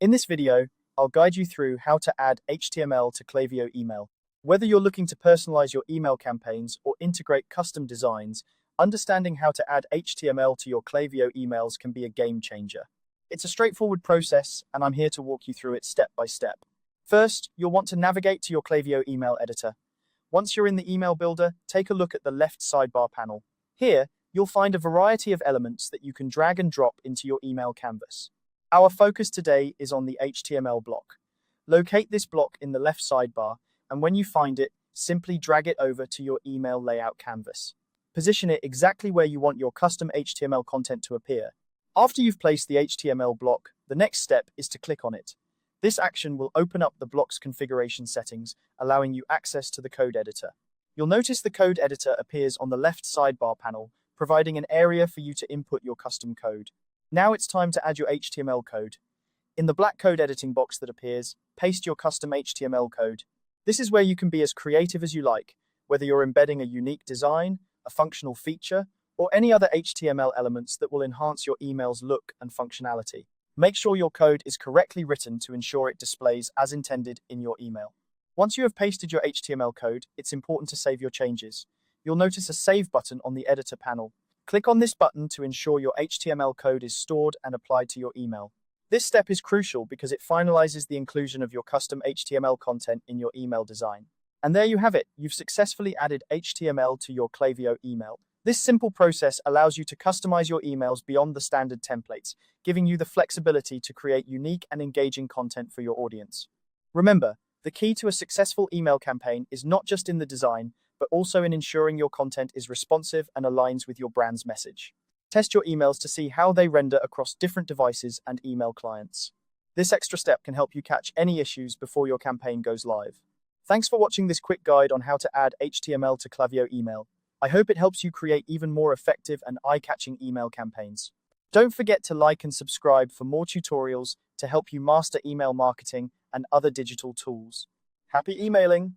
In this video, I'll guide you through how to add HTML to Klaviyo email. Whether you're looking to personalize your email campaigns or integrate custom designs, understanding how to add HTML to your Klaviyo emails can be a game changer. It's a straightforward process, and I'm here to walk you through it step by step. First, you'll want to navigate to your Klaviyo email editor. Once you're in the email builder, take a look at the left sidebar panel. Here, you'll find a variety of elements that you can drag and drop into your email canvas. Our focus today is on the HTML block. Locate this block in the left sidebar, and when you find it, simply drag it over to your email layout canvas. Position it exactly where you want your custom HTML content to appear. After you've placed the HTML block, the next step is to click on it. This action will open up the block's configuration settings, allowing you access to the code editor. You'll notice the code editor appears on the left sidebar panel, providing an area for you to input your custom code. Now it's time to add your HTML code. In the black code editing box that appears, paste your custom HTML code. This is where you can be as creative as you like, whether you're embedding a unique design, a functional feature, or any other HTML elements that will enhance your email's look and functionality. Make sure your code is correctly written to ensure it displays as intended in your email. Once you have pasted your HTML code, it's important to save your changes. You'll notice a Save button on the editor panel. Click on this button to ensure your HTML code is stored and applied to your email. This step is crucial because it finalizes the inclusion of your custom HTML content in your email design. And there you have it. You've successfully added HTML to your Klaviyo email. This simple process allows you to customize your emails beyond the standard templates, giving you the flexibility to create unique and engaging content for your audience. Remember, the key to a successful email campaign is not just in the design, but also in ensuring your content is responsive and aligns with your brand's message. Test your emails to see how they render across different devices and email clients. This extra step can help you catch any issues before your campaign goes live. Thanks for watching this quick guide on how to add HTML to Klaviyo email. I hope it helps you create even more effective and eye-catching email campaigns. Don't forget to like and subscribe for more tutorials to help you master email marketing and other digital tools. Happy emailing!